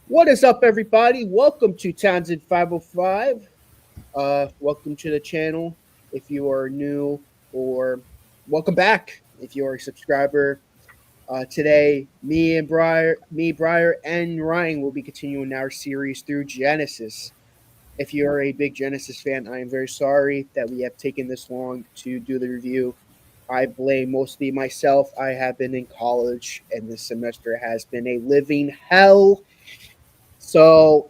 What is up, everybody? Welcome to Townsend 505. Welcome to the channel if you are new, or welcome back if you are a subscriber. Today, Briar, and Ryan will be continuing our series through Genesis. If you are a big Genesis fan, I am very sorry that we have taken this long to do the review. I blame mostly myself. I have been in college, and this semester has been a living hell. So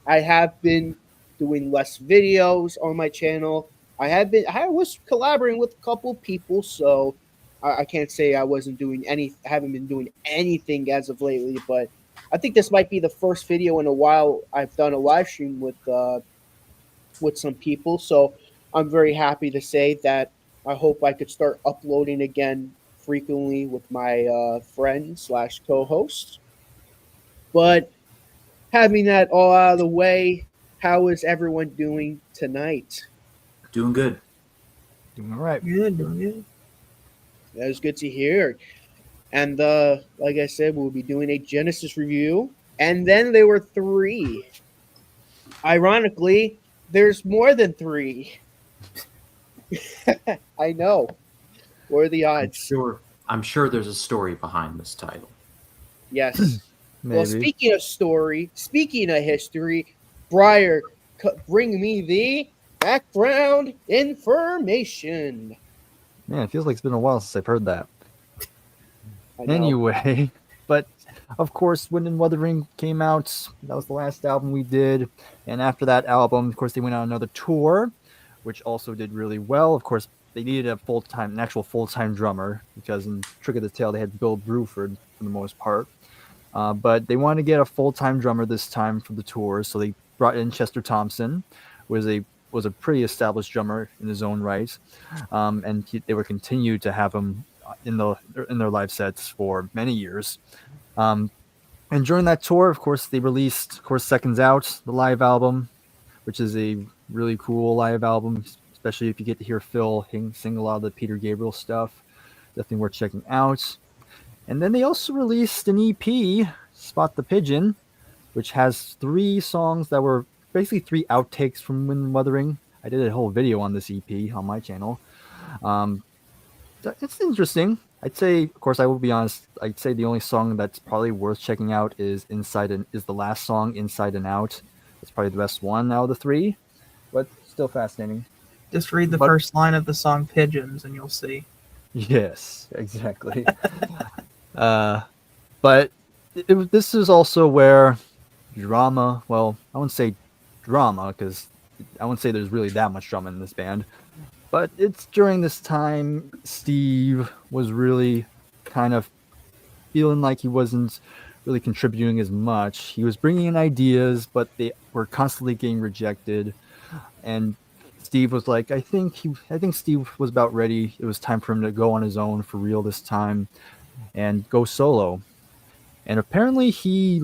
I have been doing less videos on my channel. I was collaborating with a couple people, so I can't say I wasn't doing I haven't been doing anything as of lately, but I think this might be the first video in a while I've done a live stream with some people. So I'm very happy to say that I hope I could start uploading again frequently with my friend slash co-host. But having that all out of the way, how is everyone doing tonight? Doing good. Doing all right. Good, doing good. That is good to hear. And like I said, we'll be doing a Genesis review. And then there were three. Ironically, there's more than three. I know. What are the odds? I'm sure there's a story behind this title. Yes. Maybe. Well, speaking of story, speaking of history, Briar, bring me the background information. Man, it feels like it's been a while since I've heard that. I know. Anyway, but of course, Wind and Wuthering came out. That was the last album we did. And after that album, of course, they went on another tour, which also did really well. Of course, they needed an actual full-time drummer, because in Trick of the Tail, they had Bill Bruford for the most part. But they wanted to get a full-time drummer this time for the tour, so they brought in Chester Thompson, who was a pretty established drummer in his own right, and they would continue to have him in their live sets for many years. And during that tour, of course, they released, Seconds Out, the live album, which is a really cool live album, especially if you get to hear Phil sing a lot of the Peter Gabriel stuff. Definitely worth checking out. And then they also released an EP, Spot the Pigeon, which has 3 songs that were basically 3 outtakes from Wind and Wuthering. I did a whole video on this EP on my channel. It's interesting. I'd say, of course, I will be honest, I'd say the only song that's probably worth checking out is the last song, Inside and Out. It's probably the best one out of the 3, but still fascinating. Just read the first line of the song Pigeons and you'll see. Yes, exactly. But this is also where drama, well, I wouldn't say drama, because I wouldn't say there's really that much drama in this band, but it's during this time Steve was really kind of feeling like he wasn't really contributing as much. He was bringing in ideas, but they were constantly getting rejected, and Steve was like, I think Steve was about ready. It was time for him to go on his own for real this time and go solo. And apparently he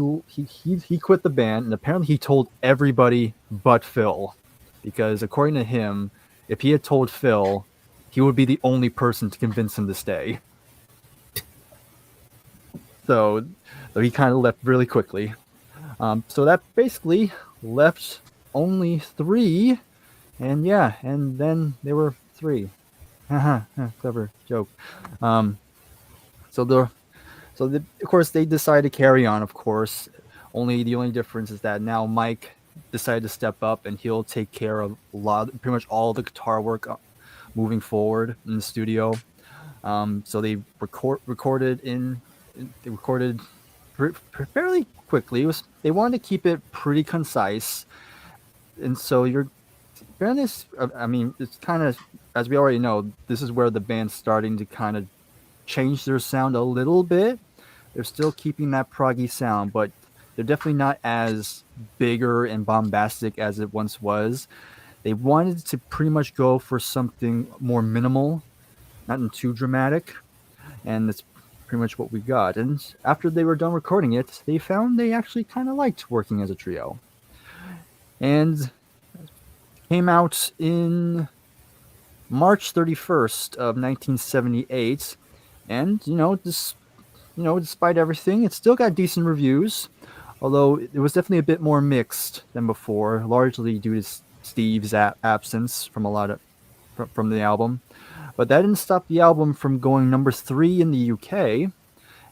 quit the band, and apparently he told everybody but Phil, because according to him, if he had told Phil, he would be the only person to convince him to stay. So he kind of left really quickly. So that basically left only 3. And yeah, and then there were 3. Clever joke. Of course, they decided to carry on, of course. The only difference is that now Mike decided to step up, and he'll take care of pretty much all the guitar work moving forward in the studio. So they recorded fairly quickly. They wanted to keep it pretty concise, and so it's kind of, as we already know, this is where the band's starting to kind of change their sound a little bit. They're still keeping that proggy sound, but they're definitely not as bigger and bombastic as it once was. They wanted to pretty much go for something more minimal, nothing too dramatic, and that's pretty much what we got. And after they were done recording it, they found they actually kind of liked working as a trio. And came out in March 31st of 1978, and despite everything, it still got decent reviews. although it was definitely a bit more mixed than before, largely due to Steve's absence from a lot of from the album. But that didn't stop the album from going number 3 in the UK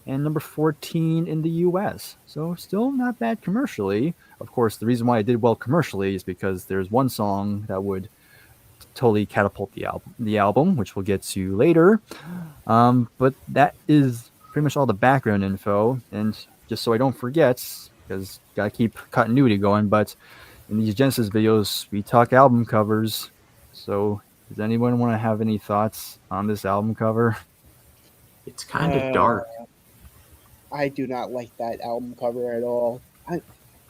and number 14 in the US. So still not bad commercially. Of course, the reason why it did well commercially is because there's one song that would totally catapult the album, which we'll get to later. But that is pretty much all the background info. And just so I don't forget, because gotta keep continuity going, but in these Genesis videos, we talk album covers. So does anyone want to have any thoughts on this album cover? It's kind of dark. I do not like that album cover at all.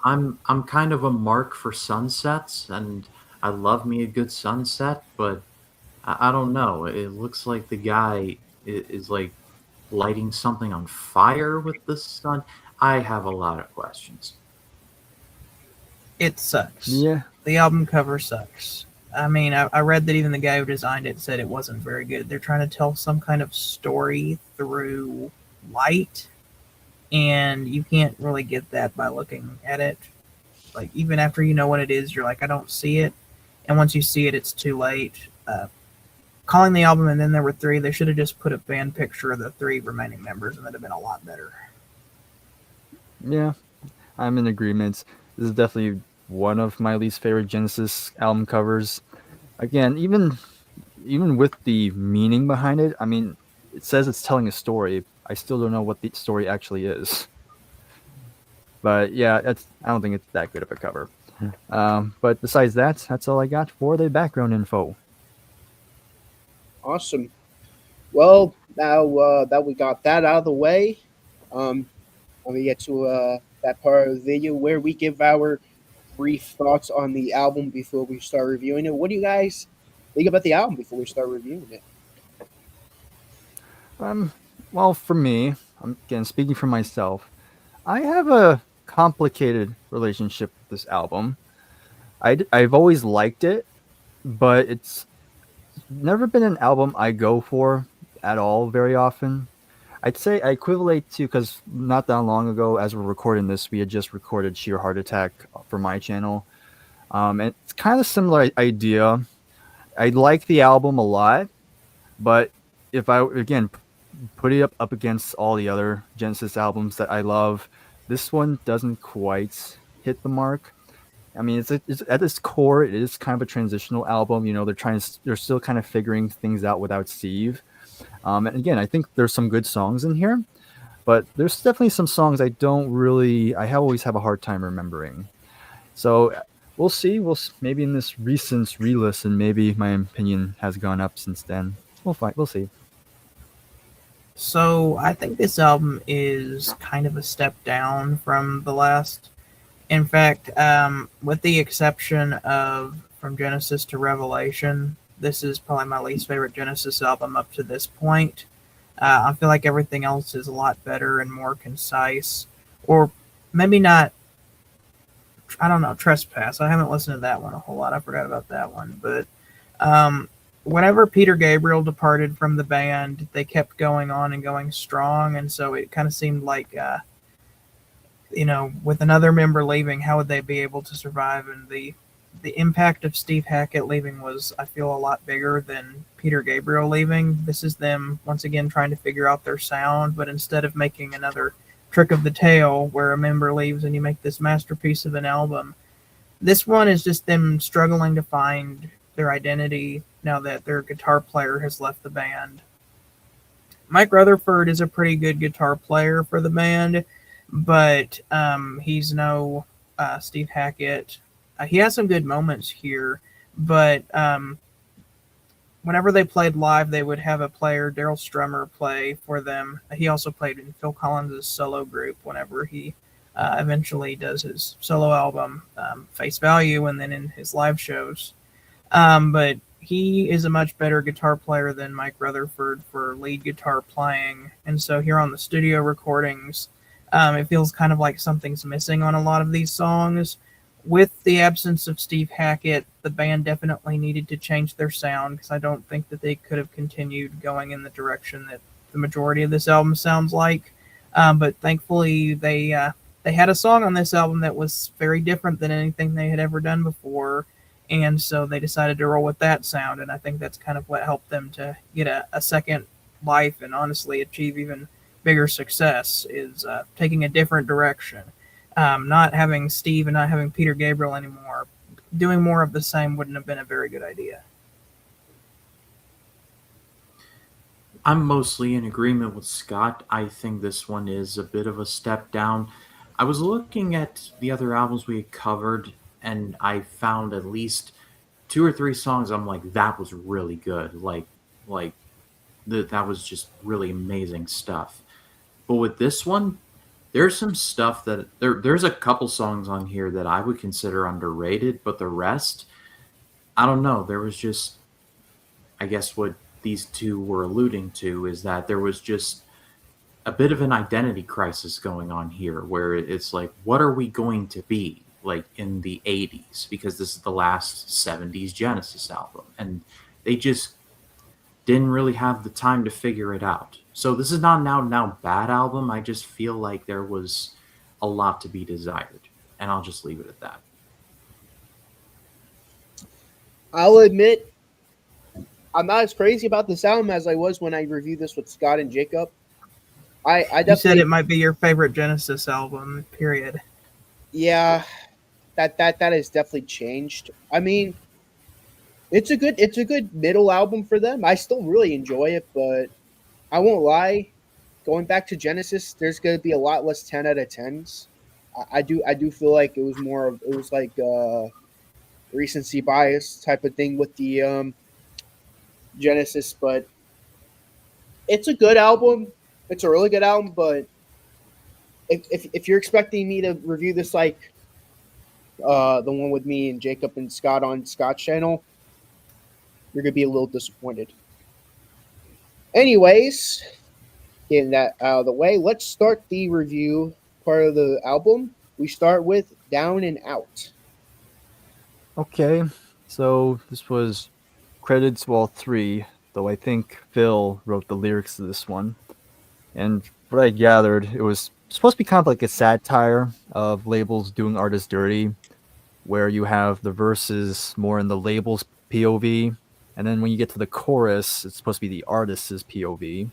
I'm kind of a mark for sunsets, and I love me a good sunset, but I don't know. It looks like the guy is like lighting something on fire with the sun. I have a lot of questions. It sucks. Yeah. The album cover sucks. I mean, I read that even the guy who designed it said it wasn't very good. They're trying to tell some kind of story through light, and you can't really get that by looking at it. Like, even after you know what it is, you're like, I don't see it. And once you see it, it's too late. Calling the album And Then There Were Three, they should have just put a band picture of the 3 remaining members, and that'd have been a lot better. Yeah, I'm in agreement. This is definitely one of my least favorite Genesis album covers. Again, even with the meaning behind it, I mean, it says it's telling a story. I still don't know what the story actually is. But yeah, I don't think it's that good of a cover. But besides that, that's all I got for the background info. Awesome. Well, now that we got that out of the way, let me get to that part of the video where we give our brief thoughts on the album before we start reviewing it. What do you guys think about the album before we start reviewing it? Well, for me, again, speaking for myself, I have a complicated relationship with this album. I've always liked it, but it's never been an album I go for at all very often. I'd say I equivalent to, because not that long ago, as we're recording this, we had just recorded Sheer Heart Attack for my channel. And it's kind of similar idea. I like the album a lot, but if I, again, put it up against all the other Genesis albums that I love, this one doesn't quite hit the mark. I mean, it's at its core, it is kind of a transitional album. You know, they're still kind of figuring things out without Steve. And again, I think there's some good songs in here, but there's definitely some songs I always have a hard time remembering. So we'll see. Maybe in this recent re-listen, maybe my opinion has gone up since then. We'll see. So I think this album is kind of a step down from the last. In fact, with the exception of From Genesis to Revelation, this is probably my least favorite Genesis album up to this point. I feel like everything else is a lot better and more concise. Or maybe not, I don't know, Trespass. I haven't listened to that one a whole lot. I forgot about that one. But whenever Peter Gabriel departed from the band, they kept going on and going strong. And so it kind of seemed like, with another member leaving, how would they be able to survive? And the impact of Steve Hackett leaving was, I feel, a lot bigger than Peter Gabriel leaving. This is them, once again, trying to figure out their sound, but instead of making another Trick of the Tail where a member leaves and you make this masterpiece of an album, this one is just them struggling to find their identity now that their guitar player has left the band. Mike Rutherford is a pretty good guitar player for the band, but he's no Steve Hackett. He has some good moments here, but whenever they played live, they would have a player, Daryl Strummer, play for them. He also played in Phil Collins' solo group whenever he eventually does his solo album, Face Value, and then in his live shows. But he is a much better guitar player than Mike Rutherford for lead guitar playing. And so here on the studio recordings, it feels kind of like something's missing on a lot of these songs. With the absence of Steve Hackett, the band definitely needed to change their sound, because I don't think that they could have continued going in the direction that the majority of this album sounds like. But thankfully, they they had a song on this album that was very different than anything they had ever done before, and so they decided to roll with that sound. And I think that's kind of what helped them to get a second life and honestly achieve even bigger success, is taking a different direction. Not having Steve and not having Peter Gabriel anymore, doing more of the same wouldn't have been a very good idea. I'm mostly in agreement with Scott. I think this one is a bit of a step down. I was looking at the other albums we had covered, and I found at least two or three songs. I'm like, that was really good. Like that was just really amazing stuff. But with this one, there's some stuff that there's a couple songs on here that I would consider underrated, but the rest, I don't know. There was just, I guess what these two were alluding to is that there was just a bit of an identity crisis going on here where it's like, what are we going to be like in the 80s? Because this is the last 70s Genesis album, and they just didn't really have the time to figure it out. So this is not now bad album. I just feel like there was a lot to be desired, and I'll just leave it at that. I'll admit, I'm not as crazy about this album as I was when I reviewed this with Scott and Jacob. I definitely You said it might be your favorite Genesis album, period. Yeah, that has definitely changed. I mean, it's a good middle album for them. I still really enjoy it, but I won't lie. Going back to Genesis, there's going to be a lot less 10 out of 10s. I do feel like it was like recency bias type of thing with the Genesis, but it's a good album. It's a really good album, but if you're expecting me to review this like the one with me and Jacob and Scott on Scott's channel, you're gonna be a little disappointed. Anyways, getting that out of the way, let's start the review part of the album. We start with Down and Out. Okay, so this was credited to all three, though I think Phil wrote the lyrics to this one. And what I gathered, it was supposed to be kind of like a satire of labels doing artists dirty, where you have the verses more in the label's POV, and then when you get to the chorus, it's supposed to be the artist's POV.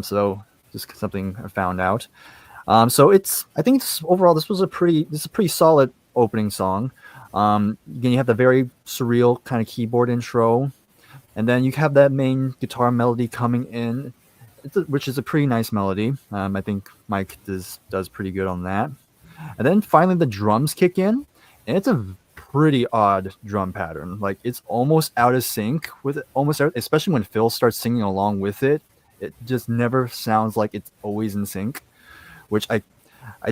So just something I found out. So I think overall this is a pretty solid opening song. Again, you have the very surreal kind of keyboard intro, and then you have that main guitar melody coming in, which is a pretty nice melody. I think Mike does pretty good on that. And then finally the drums kick in, and it's a pretty odd drum pattern. Like, it's almost out of sync with almost everything, especially when Phil starts singing along with it. It just never sounds like it's always in sync, which I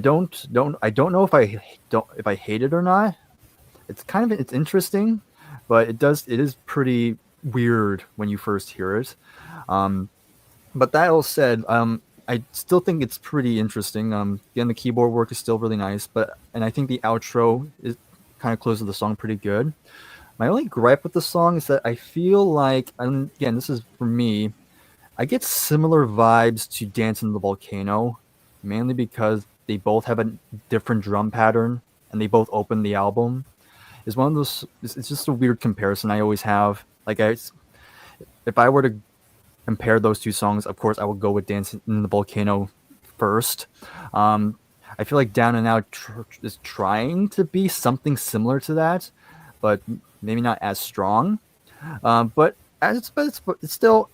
don't know if I hate it or not. It's interesting, but it is pretty weird when you first hear it. But that all said, I still think it's pretty interesting. Again, the keyboard work is still really nice, and I think the outro is kind of closes the song pretty good. My only gripe with the song is that I feel like, and again, this is for me, I get similar vibes to Dance in the Volcano, mainly because they both have a different drum pattern and they both open the album. It's one of those. It's just a weird comparison I always have. Like, if I were to compare those two songs, of course I would go with Dance in the Volcano first. I feel like Down and Out is trying to be something similar to that, but maybe not as strong. But it's still,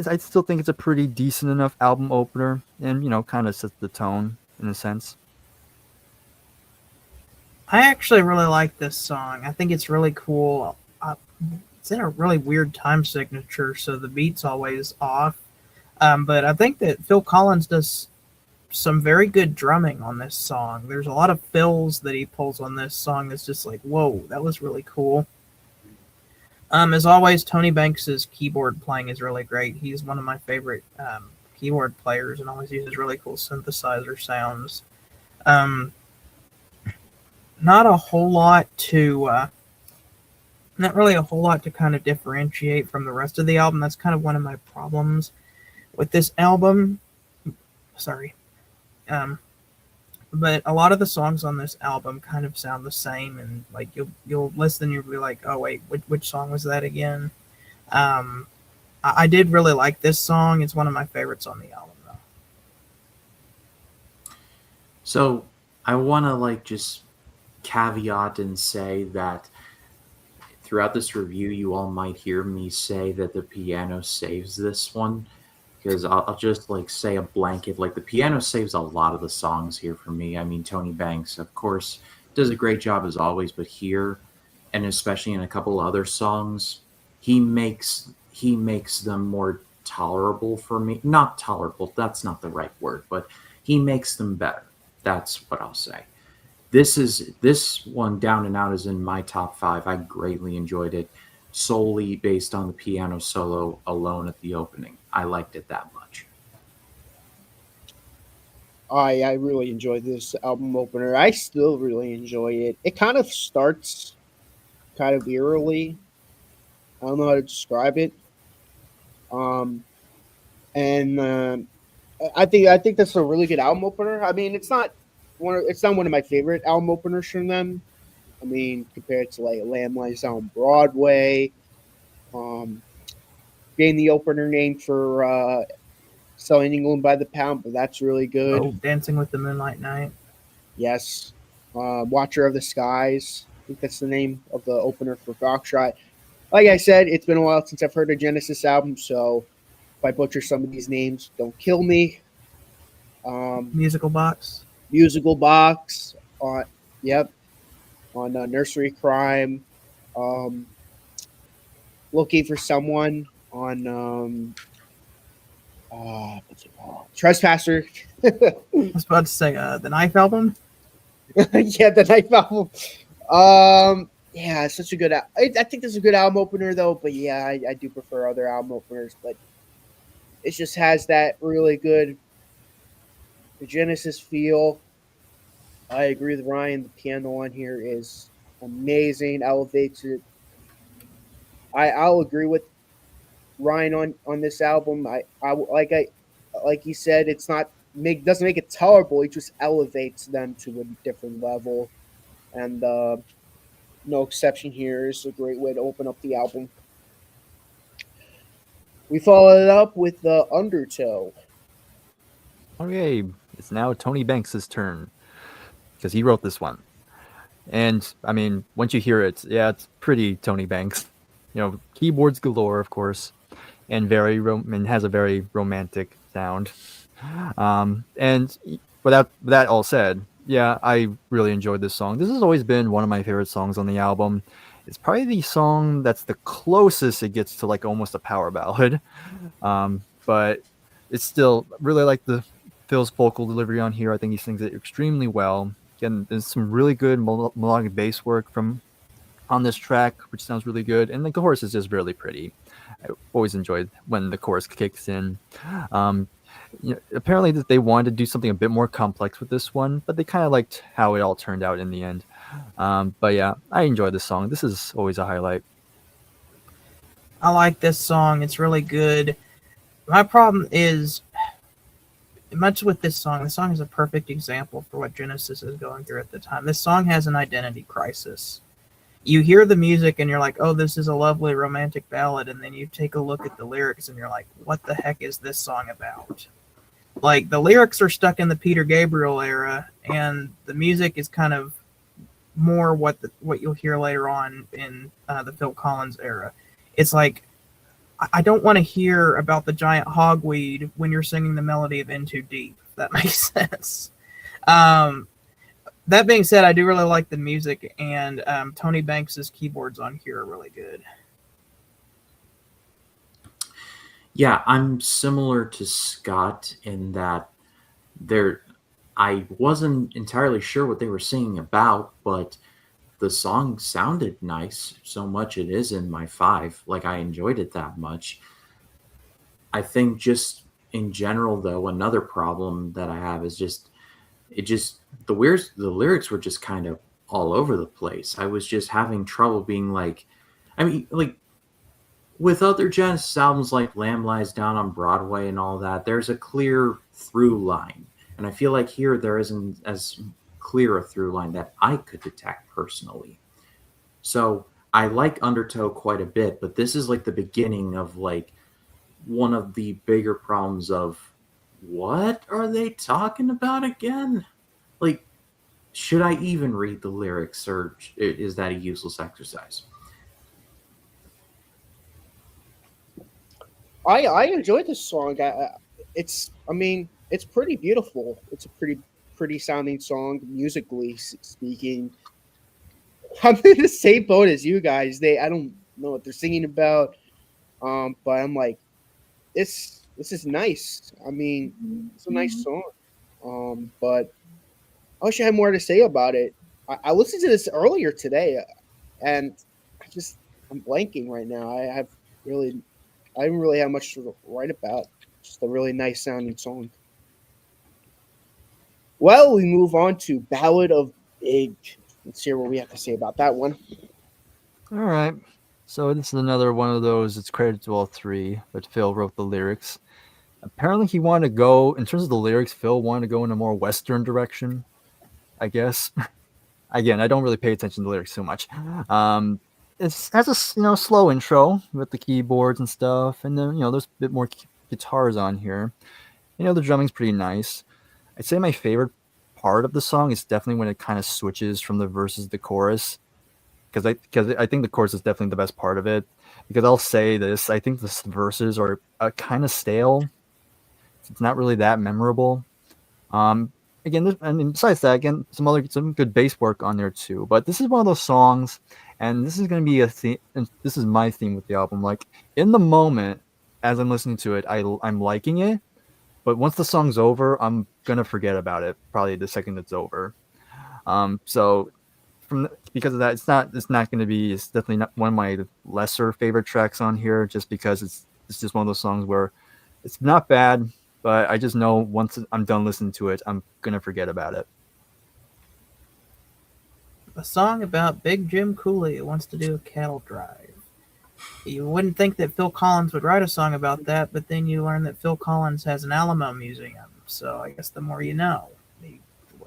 I still think it's a pretty decent enough album opener, and kind of sets the tone in a sense. I actually really like this song. I think it's really cool. It's in a really weird time signature, so the beat's always off. But I think that Phil Collins does some very good drumming on this song. There's a lot of fills that he pulls on this song that's just like, whoa, that was really cool. As always, Tony Banks's keyboard playing is really great. He's one of my favorite keyboard players and always uses really cool synthesizer sounds. Not really a whole lot to kind of differentiate from the rest of the album. That's kind of one of my problems with this album. Sorry. but a lot of the songs on this album kind of sound the same, and like you'll listen, and you'll be like, oh wait, which song was that again? Um, I did really like this song. It's one of my favorites on the album, though. So I want to like just caveat and say that throughout this review, you all might hear me say that the piano saves this one, because I'll just like say a blanket, like the piano saves a lot of the songs here for me. I mean, Tony Banks, of course, does a great job as always, but here, and especially in a couple other songs, he makes them more tolerable for me. Not tolerable, that's not the right word, but he makes them better. That's what I'll say. This one down and out is in my top five. I greatly enjoyed it, solely based on the piano solo alone at the opening. I liked it that much. I really enjoyed this album opener. I still really enjoy it. It kind of starts kind of eerily. I don't know how to describe it. Um, and I think that's a really good album opener. I mean, it's not one of my favorite album openers from them. I mean, compared to like Lamb Lies on Broadway, um, being the opener name for Selling England by the Pound, but that's really good. Oh, Dancing with the Moonlight Knight. Yes, Watcher of the Skies. I think that's the name of the opener for Foxtrot. Like I said, it's been a while since I've heard a Genesis album, so if I butcher some of these names, don't kill me. Musical Box. Musical Box on, yep, on Nursery Crime. Um, Looking for Someone on what's it called? Trespasser. I was about to say the Knife album. Yeah, the Knife album. Yeah, it's such a good. I think this is a good album opener though. But yeah, I do prefer other album openers. But it just has that really good Genesis feel. I agree with Ryan. The piano on here is amazing. Elevates it. I'll agree with Ryan on this album. Like he said, it's not doesn't make it tolerable. It just elevates them to a different level. And no exception here is a great way to open up the album. We followed it up with the Undertow. Okay, it's now Tony Banks' turn because he wrote this one. And I mean, once you hear it, yeah, it's pretty Tony Banks. You know, keyboards galore, of course, and and has a very romantic sound. And with that all said, yeah, I really enjoyed this song. This has always been one of my favorite songs on the album. It's probably the song that's the closest it gets to like almost a power ballad. But it's still really like the Phil's vocal delivery on here. I think he sings it extremely well. Again, there's some really good melodic bass work from on this track, which sounds really good, and the chorus is just really pretty. I always enjoyed when the chorus kicks in. Apparently that they wanted to do something a bit more complex with this one, but they kind of liked how it all turned out in the end. But yeah, I enjoyed this song. This is always a highlight. I like this song. It's really good. My problem is, much with this song, the song is a perfect example for what Genesis is going through at the time. This song has an identity crisis. You hear the music and you're like, oh, this is a lovely romantic ballad. And then you take a look at the lyrics and you're like, what the heck is this song about? Like, the lyrics are stuck in the Peter Gabriel era, and the music is kind of more what you'll hear later on in the Phil Collins era. It's like, I don't want to hear about the giant hogweed when you're singing the melody of In Too Deep, if that makes sense. That being said, I do really like the music, and Tony Banks' keyboards on here are really good. Yeah, I'm similar to Scott in that I wasn't entirely sure what they were singing about, but the song sounded nice so much it is in my five. Like, I enjoyed it that much. I think just in general, though, another problem that I have is the lyrics were just kind of all over the place. I was just having trouble being like, I mean, like with other Genesis albums like Lamb Lies Down on Broadway and all that, there's a clear through line. And I feel like here there isn't as clear a through line that I could detect personally. So I like Undertow quite a bit, but this is like the beginning of like one of the bigger problems of what are they talking about again? Like, should I even read the lyrics, or is that a useless exercise? I enjoyed this song. I mean, it's pretty beautiful. It's a pretty sounding song musically speaking. I'm in the same boat as you guys. I don't know what they're singing about, but I'm like, this is nice. I mean, it's a nice song. But I wish I had more to say about it. I listened to this earlier today, and I'm blanking right now. Really, I didn't really have much to write about. Just a really nice sounding song. Well, we move on to Ballad of Big. Let's hear what we have to say about that one. All right. So this is another one of those. It's credited to all three, but Phil wrote the lyrics. Apparently, he wanted to go in terms of the lyrics. Phil wanted to go in a more Western direction, I guess. Again, I don't really pay attention to the lyrics so much. It has a slow intro with the keyboards and stuff, and then there's a bit more guitars on here. The drumming's pretty nice. I'd say my favorite part of the song is definitely when it kind of switches from the verses to the chorus, because I think the chorus is definitely the best part of it. Because I'll say this, I think the verses are kind of stale. It's not really that memorable. Again, I mean, besides that, again, some good bass work on there too. But this is one of those songs, and this is going to be a theme. And this is my theme with the album. Like in the moment, as I'm listening to it, I'm liking it. But once the song's over, I'm gonna forget about it. Probably the second it's over. So because of that, it's not going to be. It's definitely not one of my lesser favorite tracks on here, just because it's just one of those songs where it's not bad, but I just know once I'm done listening to it, I'm gonna forget about it. A song about Big Jim Cooley who wants to do a cattle drive. You wouldn't think that Phil Collins would write a song about that, but then you learn that Phil Collins has an Alamo Museum. So I guess the more you know.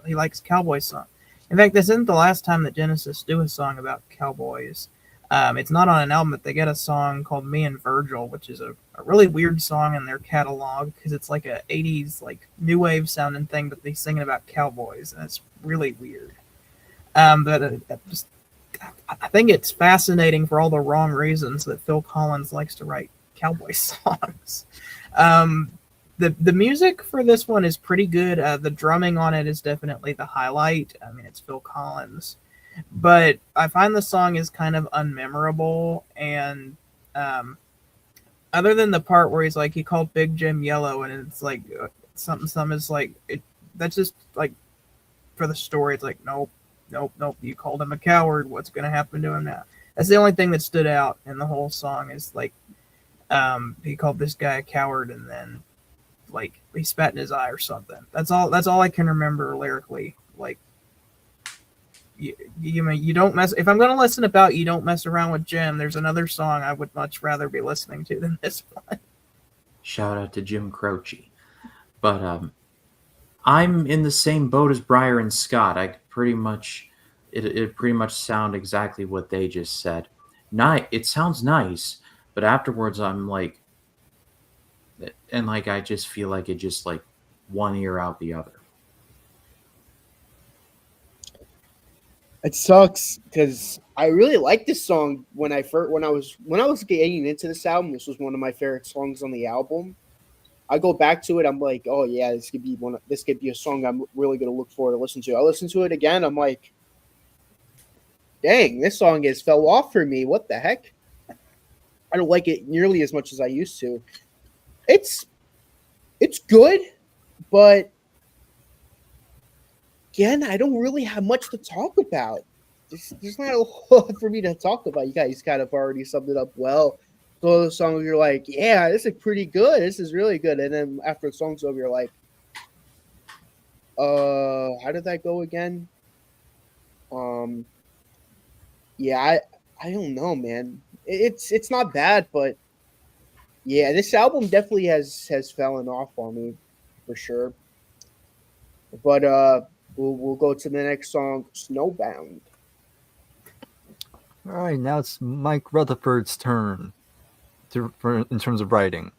He likes cowboy songs. In fact, this isn't the last time that Genesis do a song about cowboys. It's not on an album, but they get a song called "Me and Virgil," which is a really weird song in their catalog because it's like a '80s like new wave sounding thing, but they singing about cowboys, and it's really weird. I think it's fascinating for all the wrong reasons that Phil Collins likes to write cowboy songs. The music for this one is pretty good. The drumming on it is definitely the highlight. I mean, it's Phil Collins, but I find the song is kind of unmemorable. And other than the part where he's like, he called Big Jim yellow, and it's like something is like it. That's just like for the story. It's like nope. You called him a coward. What's going to happen to him now? That's the only thing that stood out in the whole song is like he called this guy a coward, and then like he spat in his eye or something. That's all I can remember lyrically. Like you don't mess. If I'm going to listen about you don't mess around with Jim, there's another song I would much rather be listening to than this one. Shout out to Jim Croce. But I'm in the same boat as Breyer and Scott. I pretty much it pretty much sound exactly what they just said. It sounds nice, but afterwards I'm like, and like I just feel like it just like one ear out the other. It sucks because I really liked this song when I was getting into this album. This was one of my favorite songs on the album. I go back to it. I'm like, oh yeah, this could be a song I'm really gonna look forward to listen to. I listen to it again. I'm like, dang, this song has fell off for me. What the heck? I don't like it nearly as much as I used to. It's good, but again, I don't really have much to talk about. There's not a lot for me to talk about. You guys kind of already summed it up well. So the songs you're like, yeah, this is pretty good. This is really good. And then after the song's over, you're like, how did that go again? Yeah, I don't know, man. It's not bad, but yeah, this album definitely has fallen off on me for sure. But we'll go to the next song, Snowbound. All right, now it's Mike Rutherford's turn in terms of writing,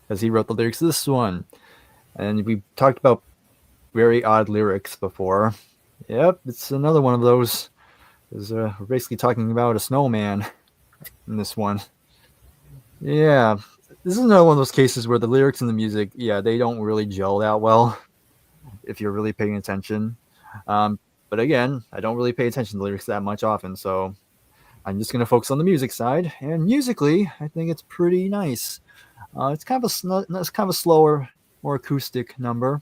as he wrote the lyrics to this one. And we talked about very odd lyrics before. Yep, it's another one of those. We're basically talking about a snowman in this one. Yeah, this is another one of those cases where the lyrics and the music, yeah, they don't really gel that well if you're really paying attention. But again, I don't really pay attention to the lyrics that much often, so I'm just going to focus on the music side. And musically, I think it's pretty nice. It's kind of a slower, more acoustic number.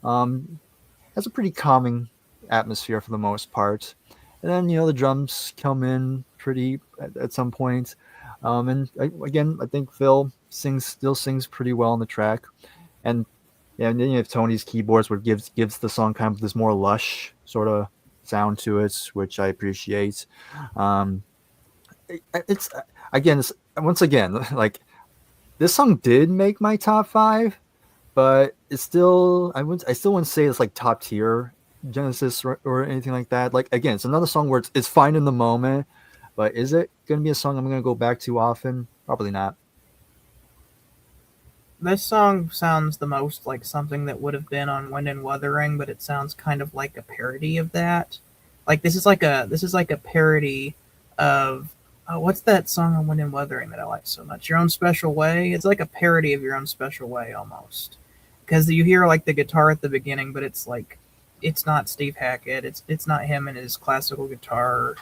Has a pretty calming atmosphere for the most part. And then the drums come in pretty at some point. Again, I think Phil still sings pretty well on the track. And then you have Tony's keyboards, where gives the song kind of this more lush sort of sound to it, which I appreciate. It's once again, like, this song did make my top 5, but it's still I still wouldn't say it's like top tier Genesis or anything like that. Like, again, it's another song where it's fine in the moment, but is it going to be a song I'm going to go back to often? Probably not. This song sounds the most like something that would have been on Wind and Wuthering, but it sounds kind of like a parody of that. Like, this is like a parody of what's that song on Wind and Wuthering that I like so much? Your Own Special Way. It's like a parody of Your Own Special Way almost, because you hear like the guitar at the beginning, but it's like it's not Steve Hackett. It's not him and his classical guitar.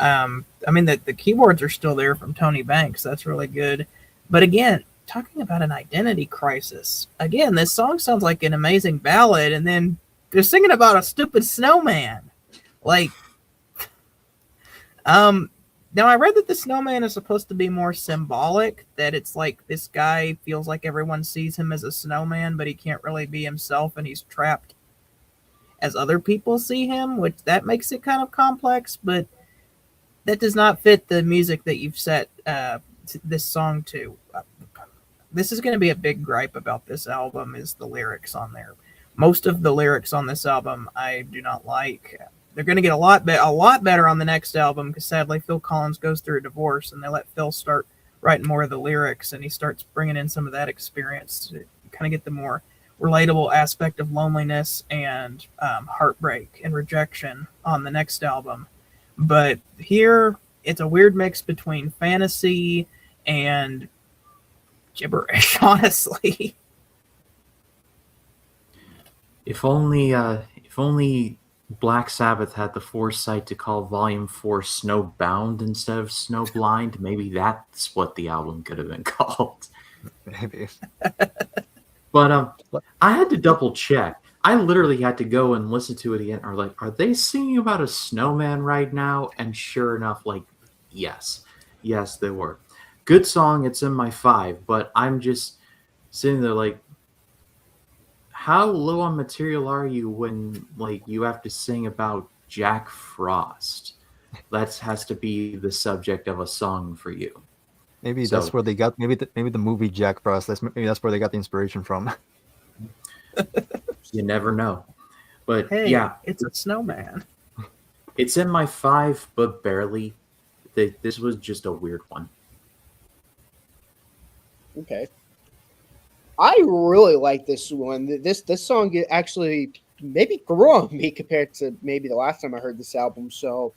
I mean, the keyboards are still there from Tony Banks. That's really good. But again, talking about an identity crisis. Again, this song sounds like an amazing ballad, and then they're singing about a stupid snowman. Like, now I read that the snowman is supposed to be more symbolic, that it's like this guy feels like everyone sees him as a snowman, but he can't really be himself, and he's trapped as other people see him, which that makes it kind of complex, but that does not fit the music that you've set this song to. This is going to be a big gripe about this album, is the lyrics on there. Most of the lyrics on this album I do not like. They're going to get a lot better on the next album, because sadly Phil Collins goes through a divorce, and they let Phil start writing more of the lyrics, and he starts bringing in some of that experience to kind of get the more relatable aspect of loneliness and heartbreak and rejection on the next album. But here, it's a weird mix between fantasy and gibberish, honestly. If only Black Sabbath had the foresight to call Volume 4 Snowbound instead of Snowblind, maybe that's what the album could have been called. Maybe. But I had to double check. I literally had to go and listen to it again. Are they singing about a snowman right now? And sure enough, yes, they were. Good song. It's in my 5, but I'm just sitting there like, how low on material are you when you have to sing about Jack Frost? That has to be the subject of a song for you. Maybe that's where they got maybe the movie Jack Frost. Maybe that's where they got the inspiration from. You never know. But hey, yeah, it's a snowman. It's in my 5, but barely. This was just a weird one. Okay. I really like this one. This song actually maybe grew on me compared to maybe the last time I heard this album. So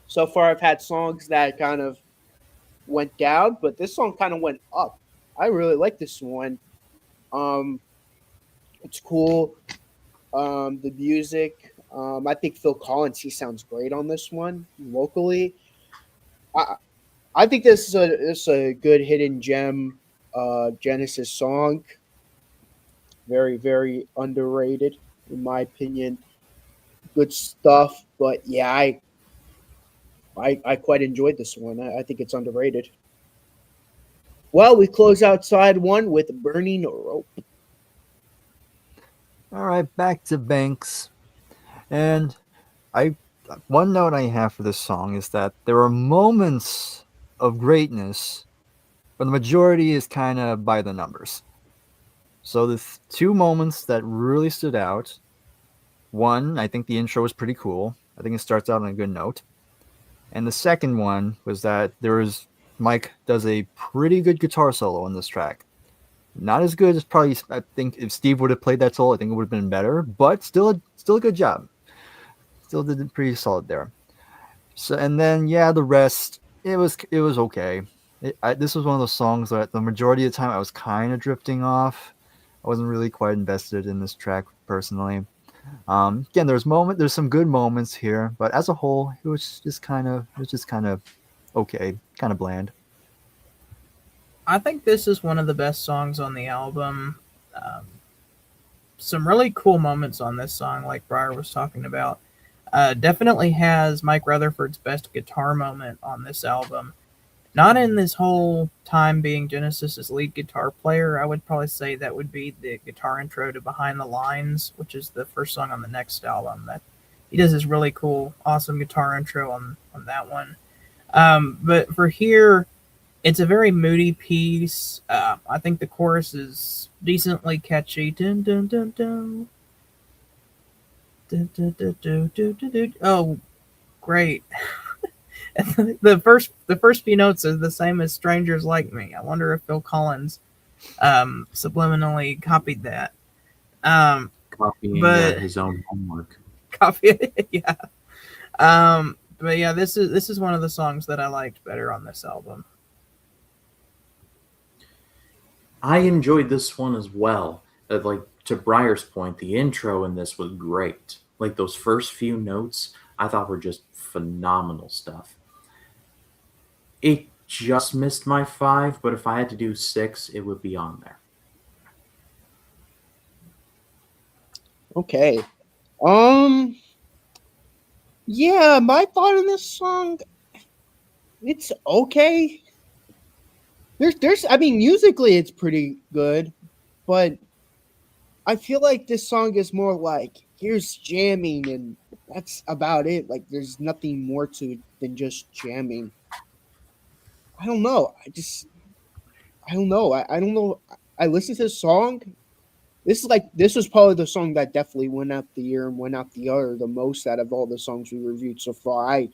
far I've had songs that kind of went down, but this song kind of went up. I really like this one. It's cool. The music. I think Phil Collins, he sounds great on this one locally. I think this is a good hidden gem Genesis song. Very, very underrated in my opinion. Good stuff, but yeah, I quite enjoyed this one. I think it's underrated. Well, we close out side 1 with Burning Rope. All right, back to Banks. And one note I have for this song is that there are moments of greatness, but the majority is kind of by the numbers. So the 2 moments that really stood out One, I think the intro was pretty cool. I think it starts out on a good note. And the second one was that Mike does a pretty good guitar solo on this track. Not as good as probably I think if Steve would have played that solo, I think it would have been better, but still a good job. Still did pretty solid there. So and then yeah, the rest it was okay. This was one of those songs that the majority of the time I was kind of drifting off. I wasn't really quite invested in this track personally. Again, there's some good moments here, but as a whole, it was just kind of okay, kind of bland. I think this is one of the best songs on the album. Um, some really cool moments on this song, like Briar was talking about. Definitely has Mike Rutherford's best guitar moment on this album. Not in this whole time being Genesis's lead guitar player. I would probably say that would be the guitar intro to Behind the Lines, which is the first song on the next album. That he does this really cool, awesome guitar intro on that one. But for here, it's a very moody piece. I think the chorus is decently catchy. Dun, dun, dun, dun. Dun, dun, dun, dun, dun, dun, dun. Oh, great. The first few notes are the same as Strangers Like Me. I wonder if Phil Collins subliminally copied that. Copying But his own homework. copy it, yeah. But yeah, this is one of the songs that I liked better on this album. I enjoyed this one as well. Like to Briar's point, the intro in this was great. Like those first few notes, I thought were just phenomenal stuff. It just missed my 5, but if I had to do 6, it would be on there. Okay. Yeah, my thought on this song, it's okay. There's I mean musically it's pretty good, but I feel like this song is more like here's jamming and that's about it. Like there's nothing more to it than just jamming. I don't know. I don't know. I don't know. I listened to this song. This was probably the song that definitely went out the year and went out the other the most out of all the songs we reviewed so far. I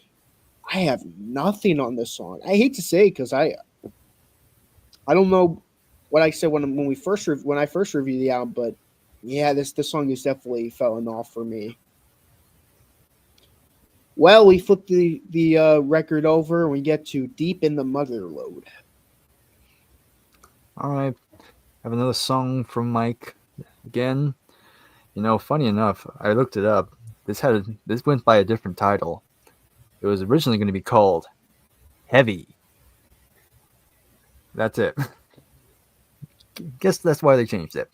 have nothing on this song. I hate to say because I don't know what I said when I first reviewed the album, but yeah, this song is definitely falling off for me. Well, we flip the record over and we get to Deep in the Mother Lode. All right, I have another song from Mike. Again, funny enough, I looked it up. This went by a different title. It was originally going to be called Heavy. That's it. Guess that's why they changed it.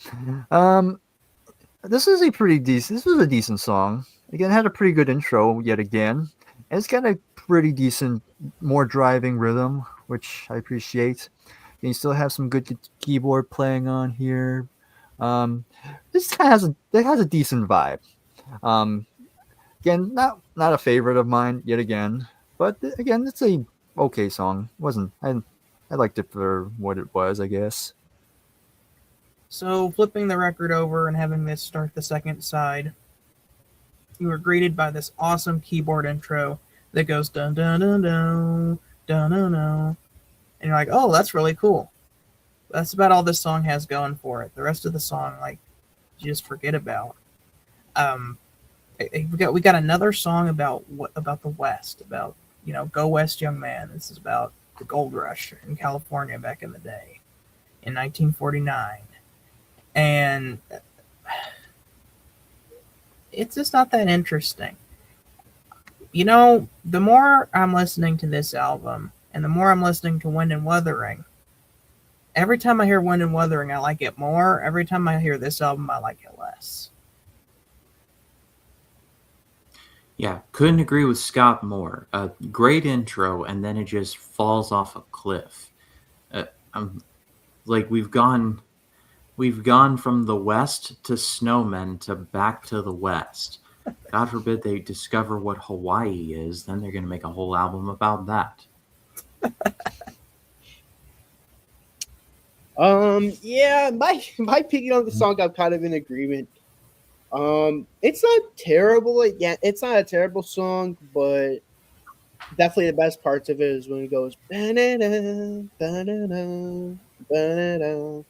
This was a decent song. Again, it had a pretty good intro yet again. And it's got a pretty decent, more driving rhythm, which I appreciate. And you still have some good keyboard playing on here. This has a decent vibe. Again, not a favorite of mine yet again, but again, it's a okay song. I liked it for what it was, I guess. So flipping the record over and having this start the second side, you were greeted by this awesome keyboard intro that goes dun dun dun dun dun dun dun, and you're like, oh, that's really cool. That's about all this song has going for it. The rest of the song, like, you just forget about. We got another song about the West, about go West, young man. This is about the gold rush in California back in the day, in 1949, and it's just not that interesting. The more I'm listening to this album, and the more I'm listening to Wind and Wuthering, every time I hear Wind and Wuthering, I like it more. Every time I hear this album, I like it less. Yeah, couldn't agree with Scott more. A great intro, and then it just falls off a cliff. Like we've gone from the West to snowmen to back to the West. God forbid they discover what Hawaii is, then they're going to make a whole album about that. Yeah, my opinion on the song, I'm kind of in agreement. It's not terrible. Like, yeah, it's not a terrible song, but definitely the best parts of it is when it goes ba-na-na, ba-na-na, ba-na-na.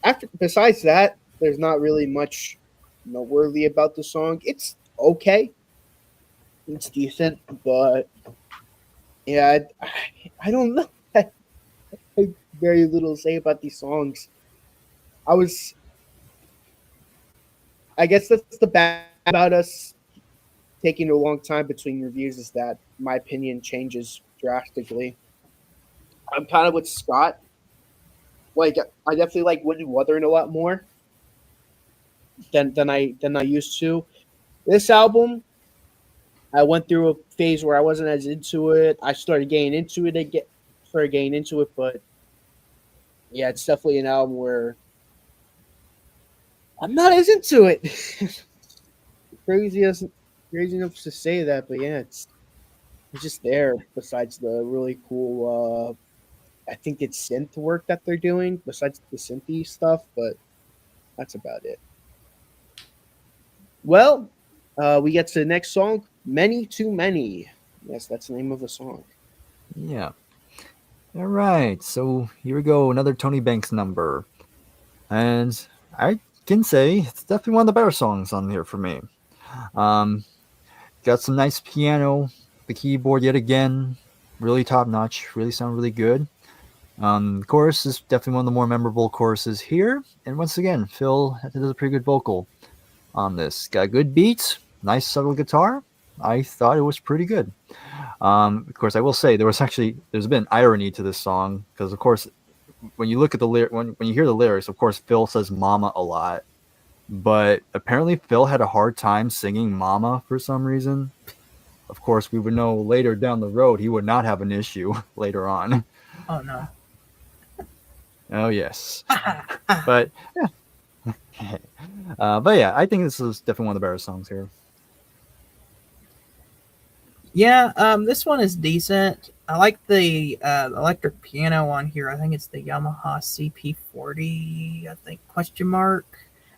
After besides that, there's not really much noteworthy about the song. It's okay. It's decent, but yeah, I don't know. I have very little to say about these songs. I was, I guess that's the bad about us taking a long time between reviews is that my opinion changes drastically. I'm kind of with Scott. Like I definitely like Windy Wuthering a lot more than I used to. This album, I went through a phase where I wasn't as into it. I started getting into it again, but yeah, it's definitely an album where I'm not as into it. crazy as crazy enough to say that, but yeah, it's just there. Besides the really cool, I think it's synth work that they're doing. Besides the synthy stuff, but that's about it. Well, we get to the next song, "Many Too Many." Yes, that's the name of the song. Yeah. All right. So here we go. Another Tony Banks number. And I can say it's definitely one of the better songs on here for me. Um, got some nice piano. The keyboard yet again, really top notch. Really sound really good. The chorus is definitely one of the more memorable choruses here. And once again, Phil does a pretty good vocal on this. Got a good beat, nice subtle guitar. I thought it was pretty good. Of course, I will say there's been irony to this song because, of course, when you look at the when you hear the lyrics, of course, Phil says "mama" a lot, but apparently Phil had a hard time singing "mama" for some reason. Of course, we would know later down the road he would not have an issue later on. Oh no. Oh yes, but yeah, but yeah, I think this is definitely one of the better songs here. Yeah, this one is decent. I like the electric piano on here. I think it's the Yamaha CP40. I think question mark.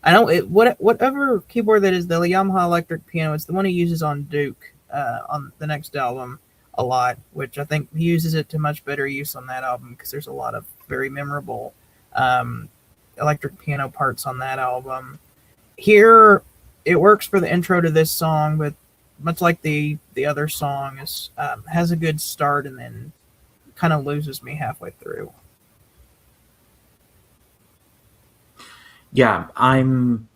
I know it. Whatever keyboard that is, the Yamaha electric piano. It's the one he uses on Duke on the next album a lot, which I think he uses it to much better use on that album because there's a lot of very memorable electric piano parts on that album. Here, it works for the intro to this song, but much like the other song, is has a good start and then kind of loses me halfway through. Yeah, I'm.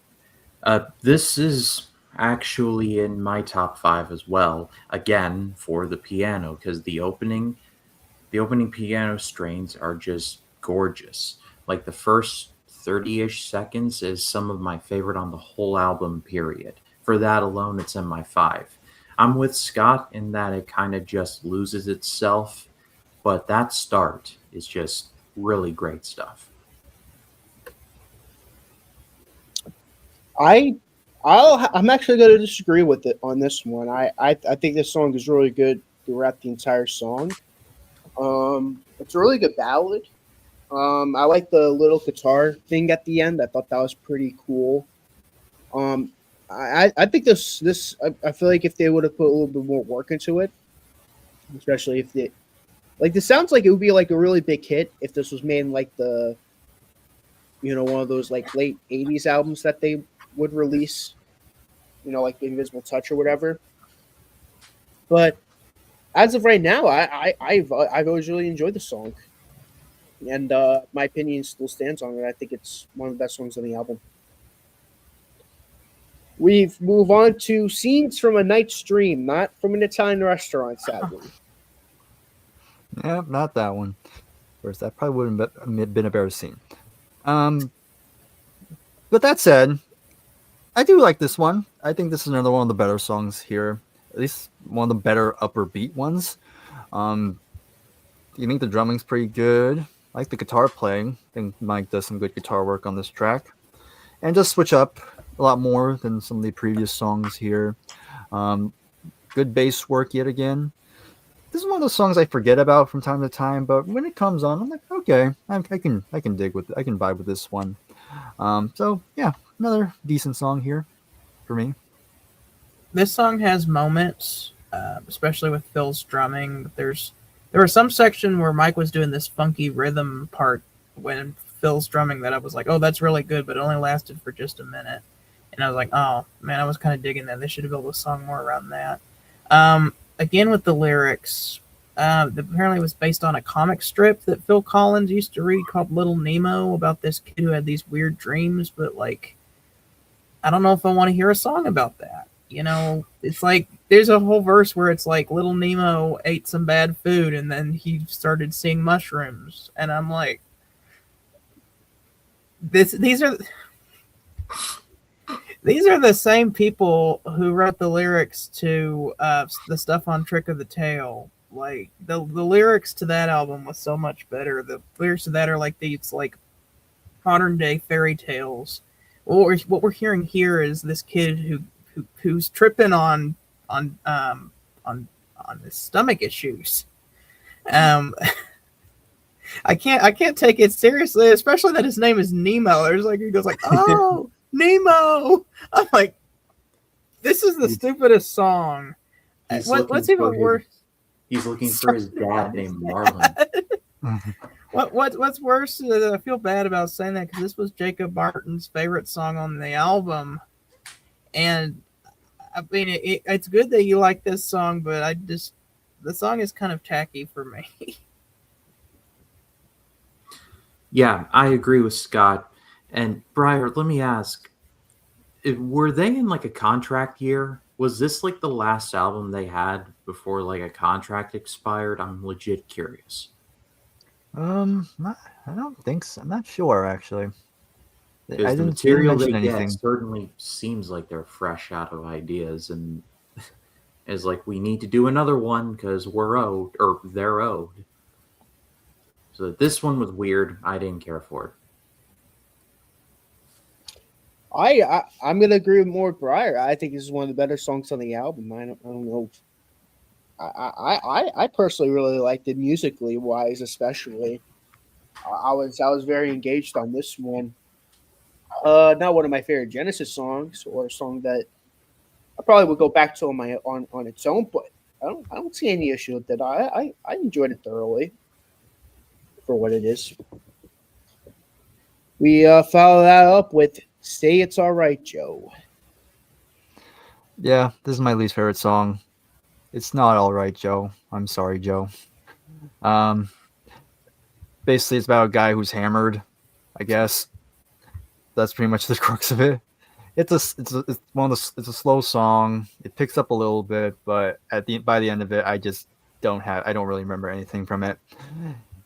This is actually in my top five as well. Again, for the piano, because the opening piano strains are just gorgeous. Like the first 30-ish seconds is some of my favorite on the whole album. Period. For that alone, it's in my five. I'm with Scott in that it kind of just loses itself, but that start is just really great stuff. I'm actually going to disagree with it on this one. I think this song is really good throughout the entire song. It's a really good ballad. I like the little guitar thing at the end. I thought that was pretty cool. I think I feel like if they would have put a little bit more work into it, especially if they like this sounds like it would be like a really big hit if this was made in like the one of those like late 80s albums that they would release, like the Invisible Touch or whatever. But as of right now, I've always really enjoyed the song, and my opinion still stands on it. I think it's one of the best songs on the album. We move on to Scenes from a Night's Dream, not from an Italian restaurant, sadly. Yeah, not that one. Of course, that probably wouldn't have been a better scene. But that said, I do like this one. I think this is another one of the better songs here. At least one of the better upper beat ones. You think the drumming's pretty good. I like the guitar playing. I think Mike does some good guitar work on this track. And just switch up a lot more than some of the previous songs here. Good bass work yet again. This is one of those songs I forget about from time to time, but when it comes on, I'm like, okay, I can dig with it. I can vibe with this one. So yeah, another decent song here for me. This song has moments, especially with Phil's drumming. There was some section where Mike was doing this funky rhythm part when Phil's drumming that I was like, oh, that's really good, but it only lasted for just a minute. And I was like, oh man, I was kind of digging that. They should have built a song more around that. Again with the lyrics, apparently it was based on a comic strip that Phil Collins used to read called Little Nemo about this kid who had these weird dreams, but like, I don't know if I want to hear a song about that. You know, it's like there's a whole verse where it's like Little Nemo ate some bad food and then he started seeing mushrooms, and I'm like, these are the same people who wrote the lyrics to the stuff on Trick of the Tail. Like the lyrics to that album was so much better. The lyrics to that are like these like modern day fairy tales. What we're hearing here is this kid who's tripping on his stomach issues. I can't take it seriously, especially that his name is Nemo. There's like he goes like, oh, Nemo. I'm like, this is the stupidest song. What's even worse? He's looking for his dad named Marlon. What's worse? I feel bad about saying that because this was Jacob Martin's favorite song on the album, and I mean it's good that you like this song, but the song is kind of tacky for me. Yeah, I agree with Scott. And Briar, let me ask, were they in like a contract year? Was this like the last album they had before like a contract expired? I'm legit curious. I don't think so. I'm not sure actually. I Because the didn't material they mention anything. get certainly seems like they're fresh out of ideas, and is like, we need to do another one because we're owed, or they're owed. So this one was weird. I didn't care for it. I'm gonna agree with more with Briar. I think this is one of the better songs on the album. I don't know. I personally really liked it musically wise, especially. I was very engaged on this one. Not one of my favorite Genesis songs, or a song that I probably would go back to on its own, but I don't see any issue with it. I enjoyed it thoroughly for what it is. We follow that up with "Say It's All Right, Joe." Yeah, this is my least favorite song. It's not all right, Joe. I'm sorry, Joe. Basically, it's about a guy who's hammered, I guess. That's pretty much the crux of it. It's a slow song. It picks up a little bit, but by the end of it, I don't really remember anything from it.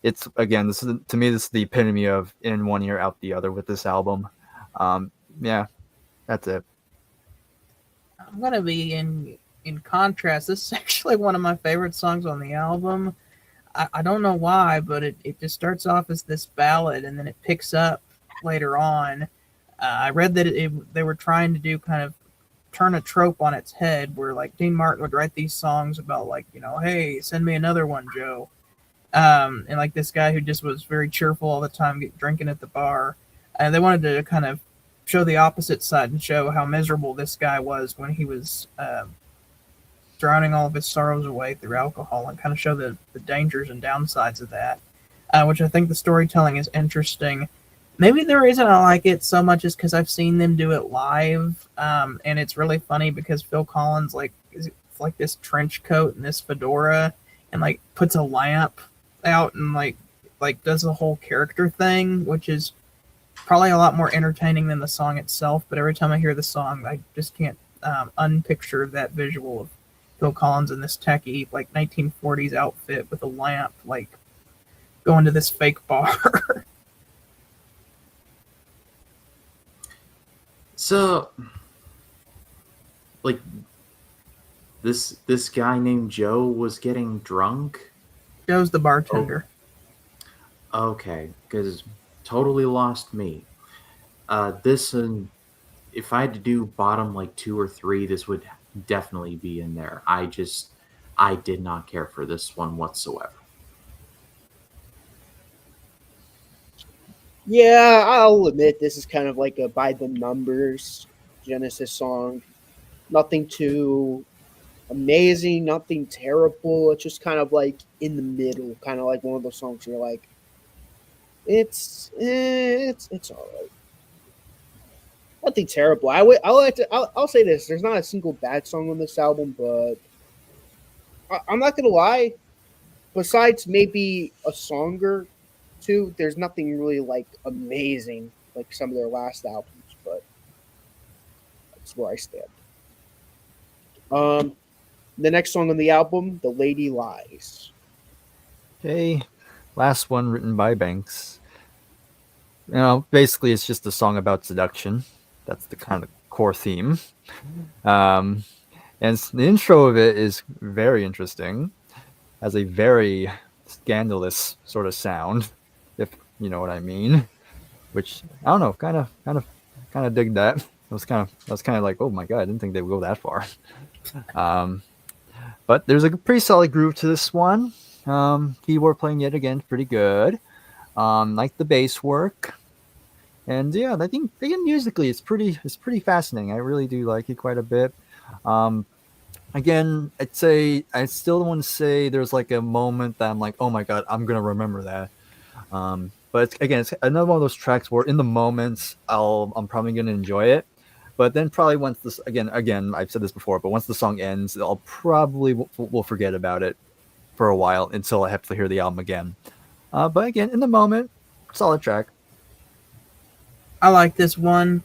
It's again, this is the epitome of in one ear out the other with this album. Yeah, that's it. I'm gonna be in contrast. This is actually one of my favorite songs on the album. I don't know why, but it just starts off as this ballad and then it picks up later on. I read that they were trying to do kind of turn a trope on its head, where like Dean Martin would write these songs about like, you know, hey, send me another one, Joe. And like this guy who just was very cheerful all the time, drinking at the bar. And they wanted to kind of show the opposite side and show how miserable this guy was when he was drowning all of his sorrows away through alcohol, and kind of show the dangers and downsides of that, which I think the storytelling is interesting. Maybe the reason I like it so much is because I've seen them do it live, and it's really funny because Phil Collins is like this trench coat and this fedora, and like puts a lamp out and like does the whole character thing, which is probably a lot more entertaining than the song itself. But every time I hear the song, I just can't unpicture that visual of Phil Collins in this tacky like 1940s outfit with a lamp, like going to this fake bar. So, like, this guy named Joe was getting drunk? Joe's the bartender. Oh. Okay, because totally lost me. If I had to do bottom like 2 or 3, this would definitely be in there. I did not care for this one whatsoever. Yeah, I'll admit this is kind of like a by the numbers Genesis song. Nothing too amazing, nothing terrible. It's just kind of like in the middle, kind of like one of those songs you're like, it's all right. Nothing terrible. I'll say this: there's not a single bad song on this album, but I'm not gonna lie. Besides maybe a song or two, there's nothing really like amazing like some of their last albums. But that's where I stand. Um, the next song on the album, "The Lady Lies." Okay, last one written by Banks. Basically, it's just a song about seduction. That's the kind of core theme. Um, and the intro of it is very interesting. Has a very scandalous sort of sound, if you know what I mean. Which I don't know, kind of dig that. I was kind of like, oh my god, I didn't think they would go that far. Um, but there's a pretty solid groove to this one. Keyboard playing yet again, pretty good. Like the bass work, and yeah, I think again musically it's pretty fascinating. I really do like it quite a bit. Um, Again, I'd say I still want to say there's like a moment that I'm like, oh my god, I'm gonna remember that. Again, it's another one of those tracks where in the moments I'm probably gonna enjoy it, but then probably once this again I've said this before, but once the song ends, I'll probably will forget about it for a while until I have to hear the album again. But again, in the moment, solid track. I like this one.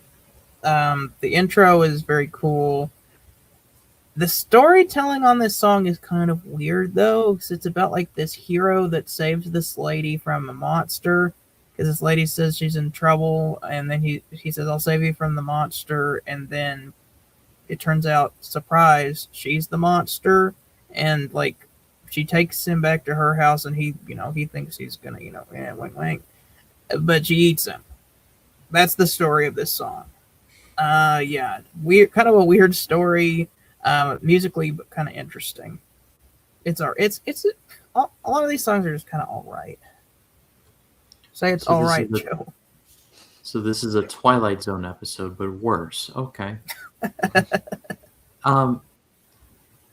The intro is very cool. The storytelling on this song is kind of weird though, because it's about like this hero that saves this lady from a monster. Because this lady says she's in trouble, and then he says, "I'll save you from the monster," and then it turns out, surprise, she's the monster, and like she takes him back to her house, and he thinks he's gonna, wink wink, but she eats him. That's the story of this song. Yeah, weird, kind of a weird story, musically, but kind of interesting. It's a lot of these songs are just kind of all right. Say it's So all this right, is a, Joe. so this is a Twilight Zone episode, but worse. Okay. Um,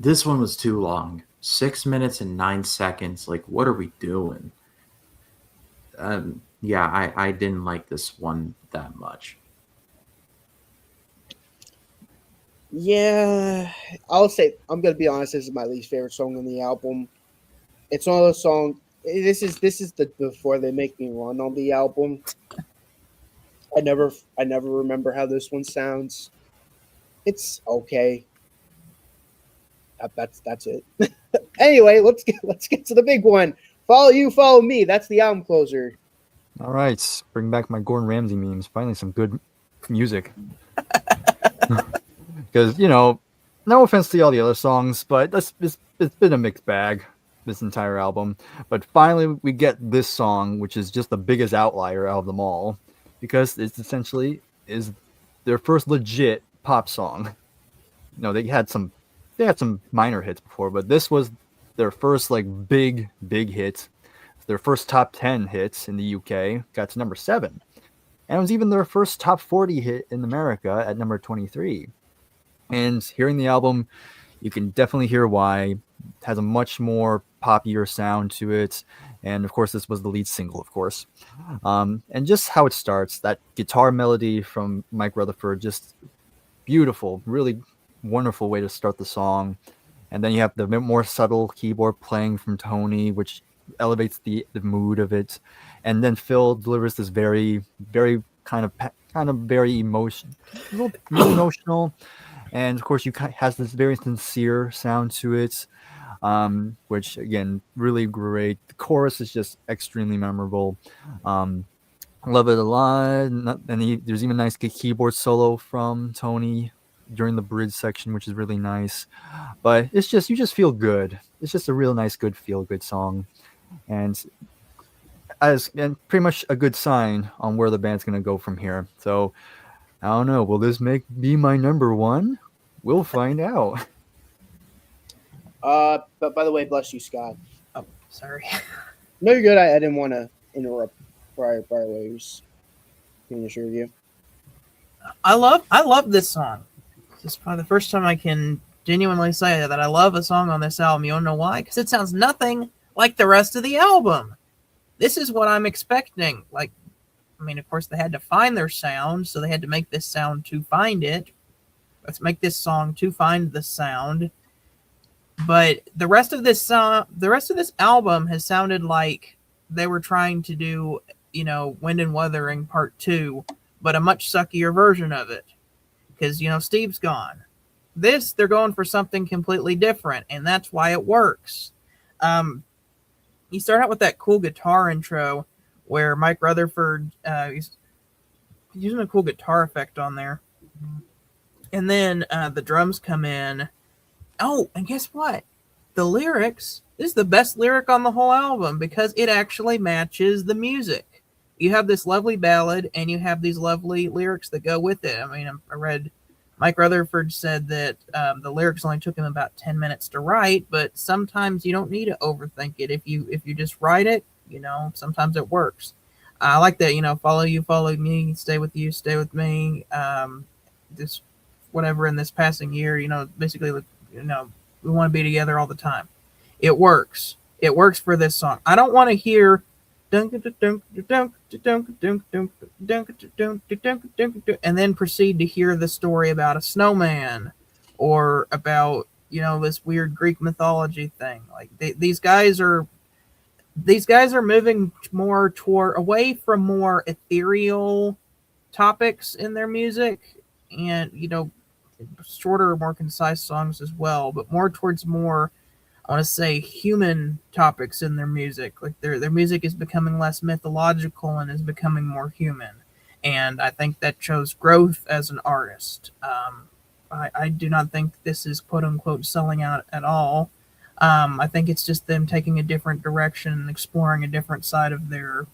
this one was too long. 6 minutes and 9 seconds. Like, what are we doing? Yeah, I didn't like this one that much. Yeah, I'll say I'm gonna be honest. This is my least favorite song on the album. It's one of those songs. This is the before they make me run on the album. I never remember how this one sounds. It's okay. That's it. Anyway, let's get to the big one. Follow you, follow me. That's the album closer. All right, bring back my Gordon Ramsay memes. Finally, some good music. Because no offense to all the other songs, but it's been a mixed bag this entire album. But finally, we get this song, which is just the biggest outlier out of them all, because it's essentially is their first legit pop song. They had some minor hits before, but this was their first like big hit. Their first top 10 hits in the UK got to number 7, and it was even their first top 40 hit in America at number 23. And hearing the album, you can definitely hear why. It has a much more poppier sound to it. And of course, this was the lead single, of course. And just how it starts, that guitar melody from Mike Rutherford, just beautiful, really wonderful way to start the song. And then you have the more subtle keyboard playing from Tony, which elevates the mood of it. And then Phil delivers this very, very kind of very really emotional, and of course, has this very sincere sound to it, which again, really great. The chorus is just extremely memorable. Love it a lot. There's even a nice keyboard solo from Tony during the bridge section, which is really nice. But it's just you just feel good. It's just a real nice, good feel good song, and pretty much a good sign on where the band's gonna go from here. So I don't know. Will this be my number one? We'll find out. But by the way, bless you, Scott. Oh, sorry. No, you're good. I didn't want to interrupt prior ways. initial review. I love this song. This is probably the first time I can genuinely say that I love a song on this album. You don't know why? Because it sounds nothing like the rest of the album. This is what I'm expecting. Like, I mean, of course, they had to find their sound, so they had to make this sound to find it. Let's make this song to find the sound. But the rest of this album has sounded like they were trying to do, Wind and Wuthering Part 2, but a much suckier version of it. Because, Steve's gone. This, they're going for something completely different, and that's why it works. You start out with that cool guitar intro where Mike Rutherford, he's using a cool guitar effect on there. And then the drums come in. Oh, and guess what? The lyrics, this is the best lyric on the whole album because it actually matches the music. You have this lovely ballad and you have these lovely lyrics that go with it. I mean, I read Mike Rutherford said that the lyrics only took him about 10 minutes to write, but sometimes you don't need to overthink it. If you just write it, sometimes it works. I like that, follow you, follow me, stay with you, stay with me. This whatever in this passing year, basically, we want to be together all the time. It works. It works for this song. I don't want to hear and then proceed to hear the story about a snowman or about this weird Greek mythology thing. Like these guys are moving more away from more ethereal topics in their music, and shorter, more concise songs as well, but more towards I want to say human topics in their music. Like their music is becoming less mythological and is becoming more human. And I think that shows growth as an artist. I do not think this is quote unquote selling out at all. I think it's just them taking a different direction and exploring a different side of their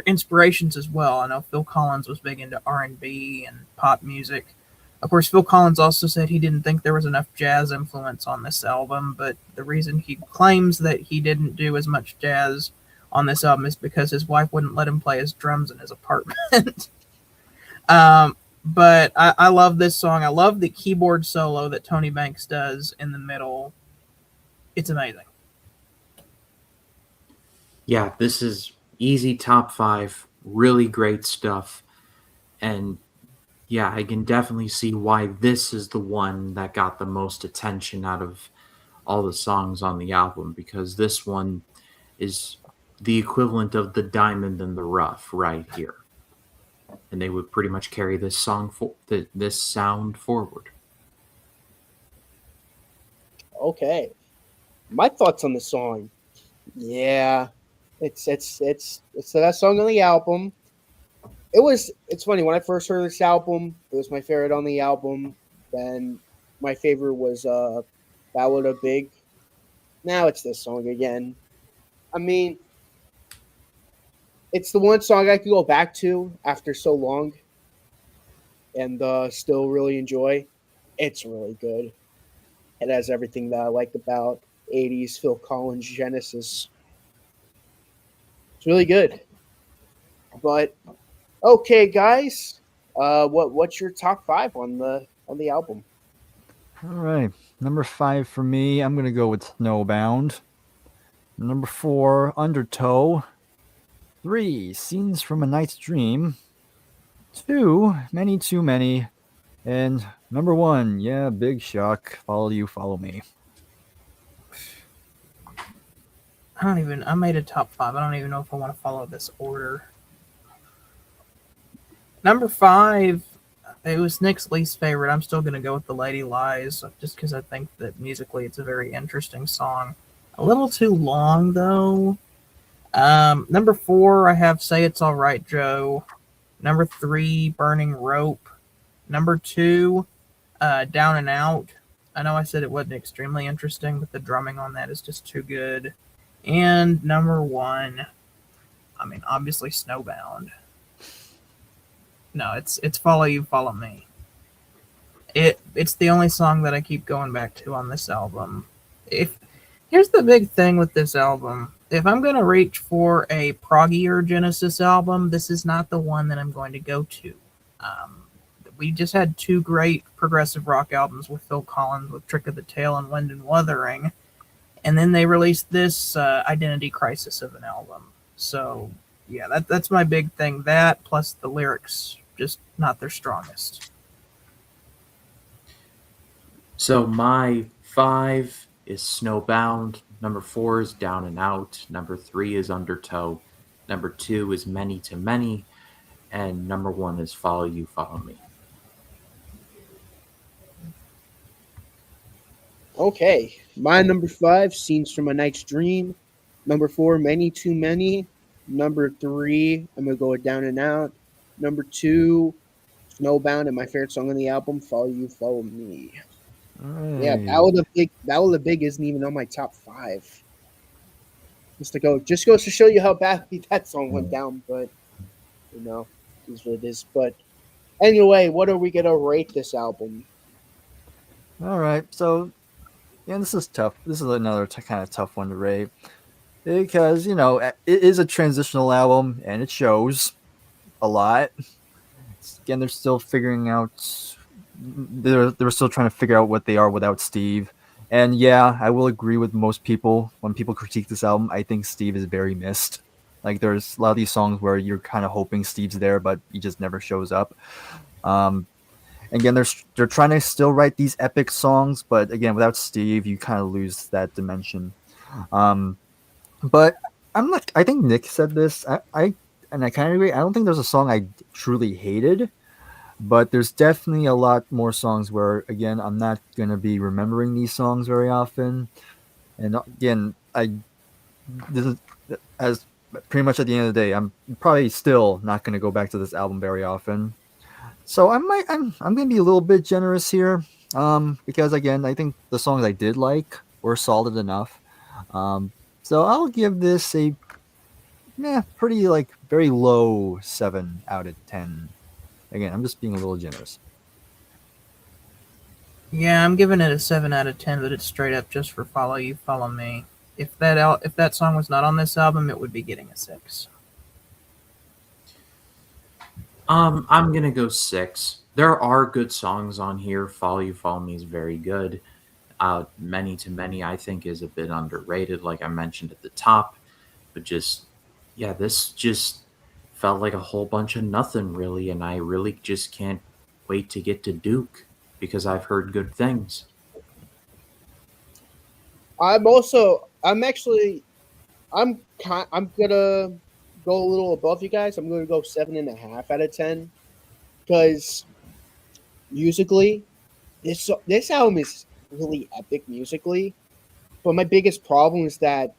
inspirations as well. I know Phil Collins was big into R&B and pop music. Of course, Phil Collins also said he didn't think there was enough jazz influence on this album, but the reason he claims that he didn't do as much jazz on this album is because his wife wouldn't let him play his drums in his apartment. But I love this song. I love the keyboard solo that Tony Banks does in the middle. It's amazing. Yeah, this is easy top 5, really great stuff. And yeah, I can definitely see why this is the one that got the most attention out of all the songs on the album, because this one is the equivalent of the diamond in the rough right here. And they would pretty much carry this this sound forward. Okay. My thoughts on the song. Yeah. It's the best song on the album. It's funny, when I first heard this album, it was my favorite on the album. Then my favorite was Ballad of Big. Now it's this song again. I mean, it's the one song I could go back to after so long and still really enjoy. It's really good. It has everything that I like about 80s Phil Collins Genesis. It's really good. But okay, guys, what's your top 5 on the album? All right, number 5 for me, I'm gonna go with Snowbound. Number 4, Undertow. 3, Scenes from a Night's Dream. 2, Many Too Many. And number 1, yeah, Big Shock, Follow You, Follow Me. I made a top 5. I don't even know if I want to follow this order. Number 5, it was Nick's least favorite. I'm still going to go with The Lady Lies, just because I think that musically it's a very interesting song. A little too long, though. Number 4, I have Say It's All Right, Joe. Number 3, Burning Rope. Number 2, Down and Out. I know I said it wasn't extremely interesting, but the drumming on that is just too good. And number 1, I mean, obviously Snowbound. No, it's Follow You, Follow Me. It's the only song that I keep going back to on this album. Here's the big thing with this album. if I'm going to reach for a proggier Genesis album, this is not the one that I'm going to go to. We just had two great progressive rock albums with Phil Collins, with Trick of the Tail and Wind and Wuthering, and then they released this identity crisis of an album. So yeah, that's my big thing. That plus the lyrics, just not their strongest. So my 5 is Snowbound. Number 4 is Down and Out. Number 3 is Undertow. Number 2 is Many to Many. And number 1 is Follow You, Follow Me. Okay, my number 5, Scenes from a Night's Dream. Number 4, Many Too Many. Number 3, I'm gonna go with Down and Out. Number 2, Snowbound, and my favorite song on the album, Follow You, Follow Me. Yeah, Ballad of Big isn't even on my top 5. Just goes to show you how badly that song went down, but is what it is. But anyway, what are we gonna rate this album? All right, so yeah, this is tough. This is another kind of tough one to rate because it is a transitional album and it shows a lot. Again, they're still figuring out. They're still trying to figure out what they are without Steve. And yeah, I will agree with most people when people critique this album. I think Steve is very missed. Like there's a lot of these songs where you're kind of hoping Steve's there, but he just never shows up. Again, they're trying to still write these epic songs, but again, without Steve, you kind of lose that dimension. But I think Nick said this. I kind of agree. I don't think there's a song I truly hated, but there's definitely a lot more songs where, again, I'm not gonna be remembering these songs very often. And again, this is as pretty much at the end of the day, I'm probably still not gonna go back to this album very often. So I'm gonna be a little bit generous here, because again, I think the songs I did like were solid enough. So I'll give this a pretty very low 7 out of 10. Again, I'm just being a little generous. Yeah, I'm giving it a 7 out of 10, but it's straight up just for Follow You, Follow Me. If that song was not on this album, it would be getting a 6. I'm gonna go 6. There are good songs on here. Follow You, Follow Me is very good. Many to Many, I think, is a bit underrated, like I mentioned at the top. But this just felt like a whole bunch of nothing, really, and I really just can't wait to get to Duke because I've heard good things. I'm gonna go a little above you guys. I'm gonna go 7.5 out of 10 because musically, this album is really epic musically. But my biggest problem is that,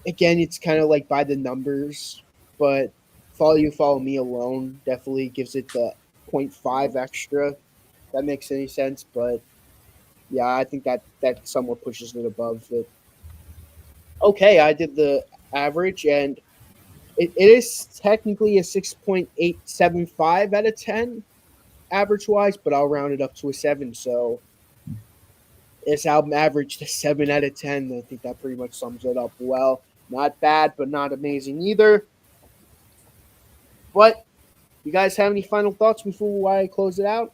again, it's kind of like by the numbers. But Follow You, Follow Me alone definitely gives it the 0.5 extra. If that makes any sense, but yeah, I think that somewhat pushes it above it. Okay, I did the average, and it is technically a 6.875 out of 10 average wise, but I'll round it up to a 7. So this album averaged a 7 out of 10. I think that pretty much sums it up well. Not bad, but not amazing either. But you guys have any final thoughts before I close it out?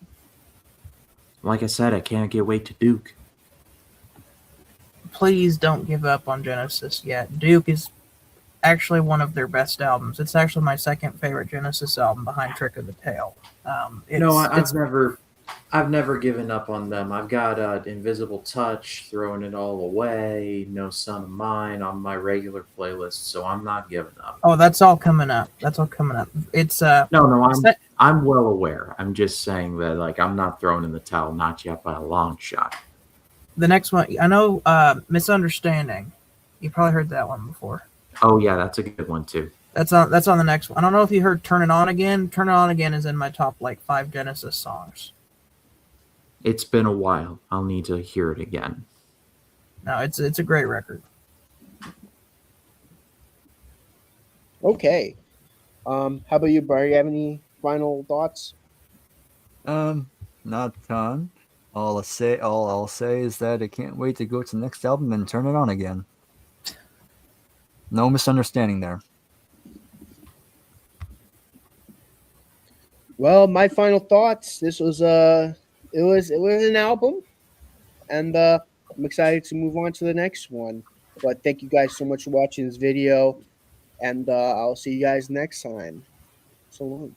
Like I said, I can't wait to Duke. Please don't give up on Genesis yet. Duke is actually one of their best albums. It's actually my second favorite Genesis album behind Trick of the Tail. I've never given up on them. I've got Invisible Touch, Throwing It All Away, No Son of Mine on my regular playlist, so I'm not giving up. Oh, that's all coming up. It's I'm well aware. I'm just saying that I'm not throwing in the towel, not yet by a long shot. the next one. I know, Misunderstanding. You probably heard that one before. Oh yeah, that's a good one too. That's on the next one. I don't know if you heard Turn It On Again. Turn It On Again is in my top 5 Genesis songs. It's been a while. I'll need to hear it again. No, it's a great record. Okay. How about you, Barry? You have any final thoughts? Not ton. All I'll say is that I can't wait to go to the next album and turn it on again. No misunderstanding there. Well, my final thoughts. This was it was an album, and I'm excited to move on to the next one. But thank you guys so much for watching this video, and I'll see you guys next time. So long.